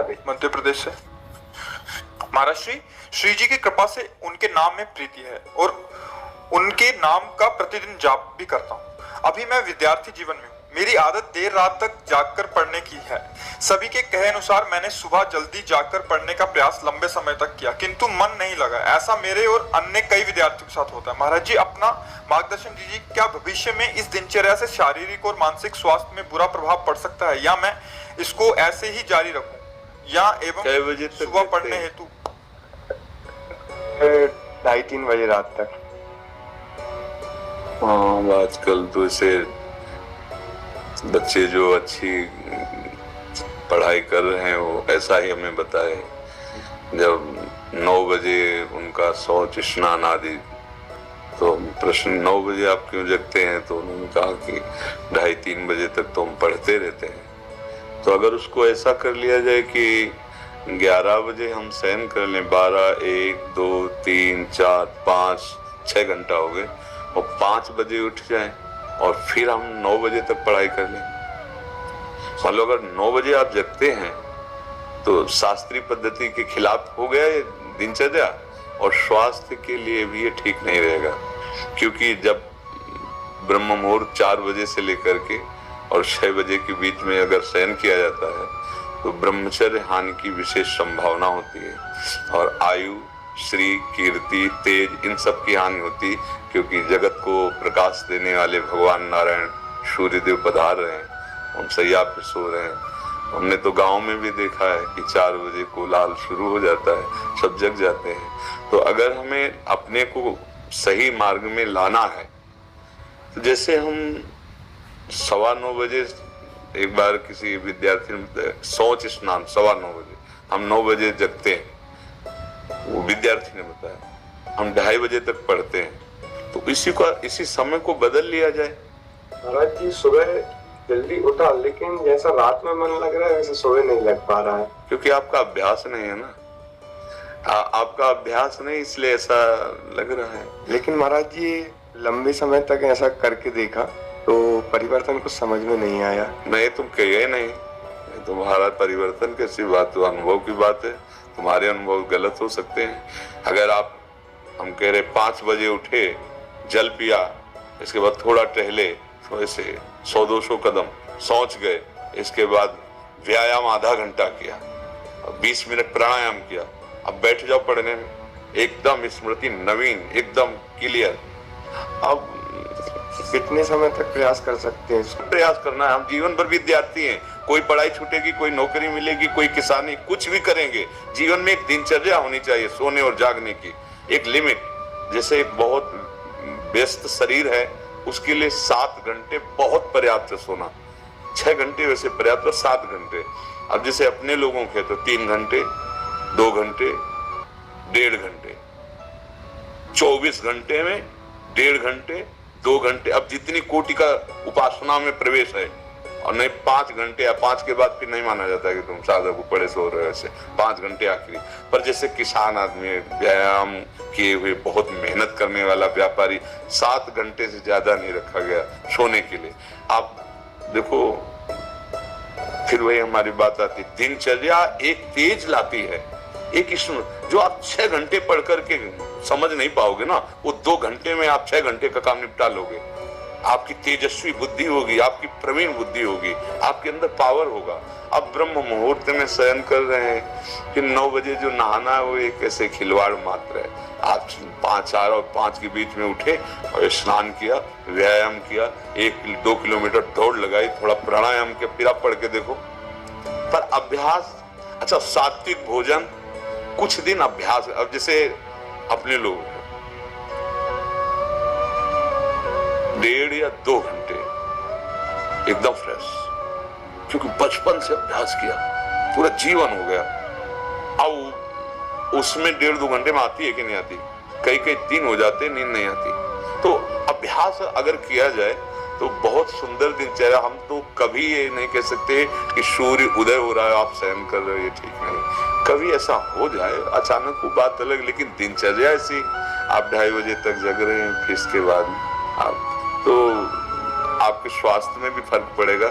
महाराज? मध्य प्रदेश से। महाराज श्री जी की कृपा से उनके नाम में प्रीति है और उनके नाम का प्रतिदिन जाप भी करता हूँ। अभी मैं विद्यार्थी जीवन में हूँ। मेरी आदत देर रात तक जागकर पढ़ने की है। सभी के कहे अनुसार मैंने सुबह जल्दी जागकर पढ़ने का प्रयास लंबे समय तक किया, किंतु मन नहीं लगा। ऐसा मेरे और अन्य कई विद्यार्थियों के साथ होता है। महाराज जी, अपना मार्गदर्शन दीजिए। क्या भविष्य में इस दिनचर्या से शारीरिक और मानसिक स्वास्थ्य में बुरा प्रभाव पड़ सकता है, या मैं इसको ऐसे ही जारी रखूं, या एवं सुबह पढ़ने हेतु 2:30-3 बजे रात तक। हाँ, आजकल तो इसे बच्चे जो अच्छी पढ़ाई कर रहे हैं वो ऐसा ही हमें बताए। जब 9 बजे उनका शौच स्नान आदि, तो प्रश्न 9 बजे आप क्यों जगते हैं, तो उन्होंने कहा कि 2:30-3 बजे तक तो हम पढ़ते रहते हैं। तो अगर उसको ऐसा कर लिया जाए कि 11 बजे हम शयन कर लें, 12, 1, 2, 3, 4, 5, 6 घंटा हो गए, और 5 बजे उठ जाएं और फिर हम 9 बजे तक पढ़ाई कर लें। मान लो अगर 9 बजे आप जगते हैं तो शास्त्रीय पद्धति के खिलाफ हो गया ये दिनचर्या, और स्वास्थ्य के लिए भी ये ठीक नहीं रहेगा। क्योंकि जब ब्रह्म मुहूर्त 4 बजे से लेकर के और 6 बजे के बीच में अगर शयन किया जाता है तो ब्रह्मचर्य हानि की विशेष संभावना होती है, और आयु, श्री, कीर्ति, तेज, इन सब की हानि होती, क्योंकि जगत को प्रकाश देने वाले भगवान नारायण सूर्यदेव पधार रहे हैं, हम सैया पे सो रहे हैं। हमने तो गांव में भी देखा है कि 4 बजे कोलाहल शुरू हो जाता है, सब जग जाते हैं। तो अगर हमें अपने को सही मार्ग में लाना है, तो जैसे हम 9:15 बजे, एक बार किसी विद्यार्थी ने शौच स्नान 9:15 बजे, हम 9 बजे जगते हैं, वो विद्यार्थी ने बताया, हम 2:30 बजे तक पढ़ते हैं। तो इसी समय को बदल लिया जाए। महाराज जी, सुबह जल्दी उठा, लेकिन जैसा रात में मन लग रहा है वैसे सुबह नहीं लग पा रहा है। क्योंकि आपका अभ्यास नहीं है ना, आपका अभ्यास नहीं, इसलिए ऐसा लग रहा है। लेकिन महाराज जी, लंबे समय तक ऐसा करके देखा तो परिवर्तन कुछ समझ में नहीं आया। नहीं, तुम कहे नहीं, तुम्हारा परिवर्तन कैसी बात हो, अनुभव की बात है। तुम्हारे अनुभव गलत हो सकते हैं। अगर हम कह रहे 5 बजे उठे, जल पिया, इसके बाद थोड़ा टहले, थोड़े से 100-200 कदम, शौच गए, इसके बाद व्यायाम आधा घंटा किया, 20 मिनट प्राणायाम किया, अब बैठ जाओ पढ़ने में, एकदम स्मृति नवीन, एकदम क्लियर। अब कितने समय तक प्रयास कर सकते हैं? प्रयास करना है, हम जीवन भर विद्यार्थी हैं। कोई पढ़ाई छूटेगी, कोई नौकरी मिलेगी, कोई किसानी, कुछ भी करेंगे, जीवन में एक दिनचर्या होनी चाहिए सोने और जागने की, एक लिमिट। जैसे एक बहुत व्यस्त शरीर है, उसके लिए 7 घंटे बहुत पर्याप्त है सोना, 6 घंटे वैसे पर्याप्त है, 7 घंटे। अब जैसे अपने लोगों के तो 3 घंटे, 2 घंटे, 1.5 घंटे, 24 घंटे में 1.5 घंटे, 2 घंटे। अब जितनी कोटि का उपासना में प्रवेश है, और नहीं 5 घंटे, या 5 के बाद फिर नहीं माना जाता कि तुम साधक को पड़े सो रहे हो, ऐसे 5 घंटे आखिरी। पर जैसे किसान आदमी, व्यायाम किए हुए, बहुत मेहनत करने वाला व्यापारी, 7 घंटे से ज्यादा नहीं रखा गया सोने के लिए। आप देखो, फिर वही हमारी बात आती, दिनचर्या एक तेज लाती है, एक इसमें जो आप 6 घंटे पढ़ करके समझ नहीं पाओगे ना, वो 2 घंटे में आप 6 घंटे का काम निपटा लोगे। आपकी तेजस्वी बुद्धि होगी, आपकी प्रवीण बुद्धि होगी, आपके अंदर पावर होगा। अब ब्रह्म मुहूर्त में शयन कर रहे हैं कि 9 बजे जो नहाना है वो एक ऐसे खिलवाड़ मात्र है। आप 4 और 5 के बीच में उठे और स्नान किया, व्यायाम किया, 1-2 किलोमीटर दौड़ लगाई, थोड़ा प्राणायाम किया, फिर आप पढ़ के देखो। पर अभ्यास, अच्छा सात्विक भोजन, कुछ दिन अभ्यास। अब जैसे अपने लोग 1.5 या 2 घंटे एकदम फ्रेश, क्योंकि बचपन से अभ्यास किया, पूरा जीवन हो गया। अब उसमें 1.5-2 घंटे में आती है कि नहीं आती, कई दिन हो जाते नींद नहीं आती। तो अभ्यास अगर किया जाए तो बहुत सुंदर दिनचर्या। हम तो कभी ये नहीं कह सकते कि सूर्य उदय हो रहा है आप शयन कर रहे हो, ये ठीक नहीं। कभी ऐसा हो जाए अचानक, वो बात अलग, लेकिन दिनचर्या ऐसी, आप 2:30 बजे तक जग रहे हैं, फिर इसके बाद आप, तो आपके स्वास्थ्य में भी फर्क पड़ेगा,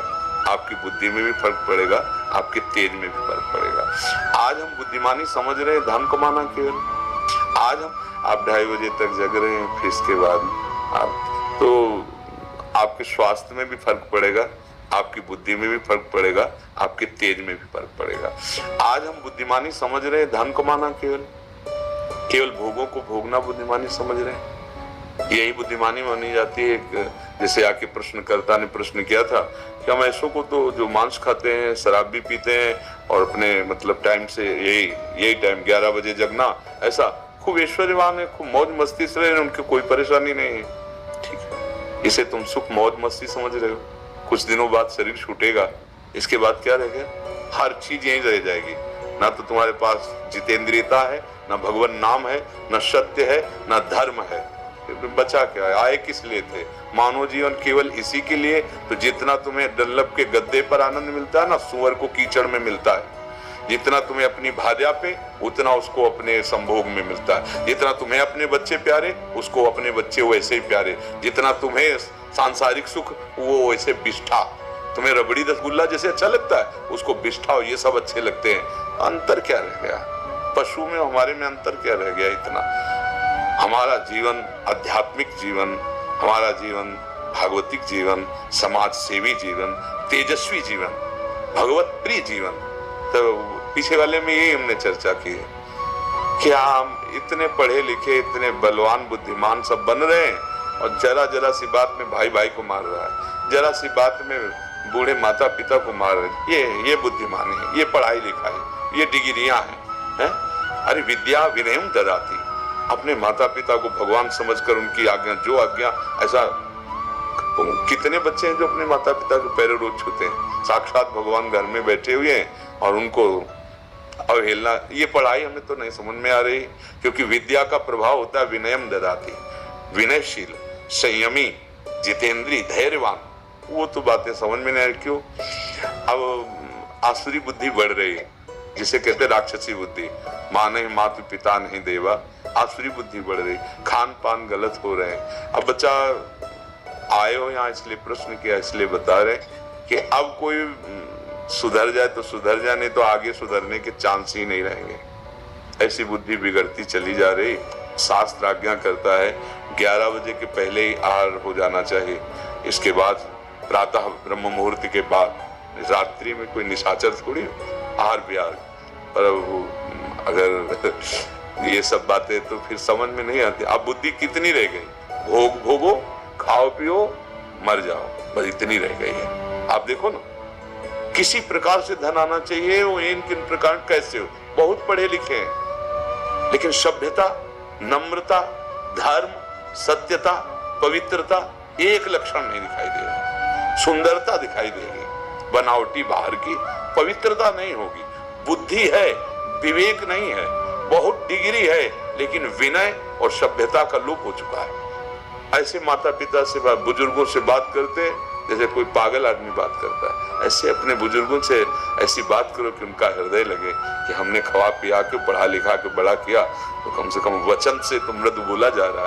आपकी बुद्धि में भी फर्क पड़ेगा, आपके तेज में भी फर्क पड़ेगा। आज हम बुद्धिमानी समझ रहे हैं धन कमाना केवल। आज हम आप 2:30 बजे तक जग रहे हैं, फिर इसके बाद आप तो आपके स्वास्थ्य में भी फर्क पड़ेगा, आपकी बुद्धि में भी फर्क पड़ेगा, आपके तेज में भी फर्क पड़ेगा। आज हम बुद्धिमानी समझ रहे हैं धन कमाना केवल भोगों को भोगना बुद्धिमानी समझ रहे हैं। यही बुद्धिमानी मानी जाती है। जैसे आके प्रश्नकर्ता ने प्रश्न किया था कि हम ऐसों को तो जो मांस खाते हैं, शराब भी पीते हैं और अपने मतलब टाइम से यही टाइम 11 बजे जगना, ऐसा खूब ऐश्वर्यवान है, खूब मौज मस्ती से रहे, उनकी कोई परेशानी नहीं है। ठीक है, इसे तुम सुख मौज मस्ती समझ रहे हो। कुछ दिनों बाद शरीर छूटेगा, इसके बाद क्या रह गया? हर चीज यहीं रह जाएगी। ना तो तुम्हारे पास जितेंद्रियता है, ना भगवान नाम है, ना सत्य है, ना धर्म है। बचा क्या है? आए किस लिए थे? मानव जीवन केवल इसी के लिए। तो जितना तुम्हें डल्लभ के गद्दे पर आनंद मिलता है ना, सुअर को कीचड़ में मिलता है। जितना तुम्हें अपनी भार्या पे, उतना उसको अपने संभोग में मिलता है। जितना तुम्हें अपने बच्चे प्यारे, उसको अपने बच्चे वैसे ही प्यारे। जितना तुम्हें सांसारिक सुख, वो वैसे बिष्ठा। तुम्हें रबड़ी रसगुल्ला जैसे अच्छा लगता है, उसको बिष्ठा और ये सब अच्छे लगते हैं। अंतर क्या रह गया? पशु में हमारे में अंतर क्या रह गया? इतना हमारा जीवन आध्यात्मिक जीवन, हमारा जीवन भागवतिक जीवन, समाज सेवी जीवन, तेजस्वी जीवन, भगवत प्रिय जीवन। तो पीछे वाले में यही हमने चर्चा की है कि हम इतने पढ़े लिखे, इतने बलवान बुद्धिमान सब बन रहे हैं और जरा सी बात में भाई भाई को मार रहा है, जरा सी बात में बूढ़े माता पिता को मार रहे हैं। ये बुद्धिमानी है, ये पढ़ाई लिखाई, ये डिग्रियां हैं। अरे विद्या विनयम ददाति। अपने माता पिता को भगवान समझकर उनकी आज्ञा, जो आज्ञा, ऐसा कितने बच्चे हैं जो अपने माता पिता के पैरों रोज छूते हैं। साक्षात भगवान घर में बैठे हुए हैं और उनको अवहेलना। ये पढ़ाई हमें तो नहीं समझ में आ रही, क्योंकि विद्या का प्रभाव होता है विनयम ददाति। विनयशील, संयमी, जितेंद्री, धैर्यवान, वो तो बातें समझ में नहीं आ रही। क्यों? अब आसुरी बुद्धि बढ़ रही है, जिसे कहते हैं राक्षसी बुद्धि। माँ नहीं, मातु पिता नहीं देवा, आसुरी बुद्धि बढ़ रही। खान पान गलत हो रहे हैं। अब बच्चा आए हो यहाँ इसलिए प्रश्न किया, इसलिए बता रहे कि अब कोई सुधर जाए तो सुधर जाए, नहीं तो आगे सुधरने के चांस ही नहीं रहेंगे। ऐसी बुद्धि बिगड़ती चली जा रही। शास्त्र आज्ञा करता है 11 बजे के पहले ही आहार हो जाना चाहिए। इसके बाद प्रातः ब्रह्म मुहूर्त के बाद, रात्रि में कोई निशाचर थोड़ी आहार विहार। पर अगर ये सब बातें तो फिर समझ में नहीं आती। अब बुद्धि कितनी रह गई? भोगो, खाओ पियो, मर जाओ, बस इतनी रह गई है। आप देखो ना, किसी प्रकार से धन आना चाहिए, वो इन किन प्रकार कैसे हो। बहुत पढ़े लिखे हैं, लेकिन सभ्यता, नम्रता, धर्म, सत्यता, पवित्रता एक लक्षण नहीं दिखाई दे रहा। सुंदरता दिखाई देगी, बनावटी बाहर की, पवित्रता नहीं होगी। बुद्धि है, विवेक नहीं है। बहुत डिग्री है, लेकिन विनय और सभ्यता का लोप हो चुका है। ऐसे माता पिता से, बुजुर्गों से बात करते जैसे कोई पागल आदमी बात करता है। ऐसे अपने बुजुर्गों से ऐसी बात करो कि उनका हृदय लगे कि हमने खवा पिया के, पढ़ा लिखा के बड़ा किया, तो कम से कम वचन से तो मृदु बोला जा रहा है।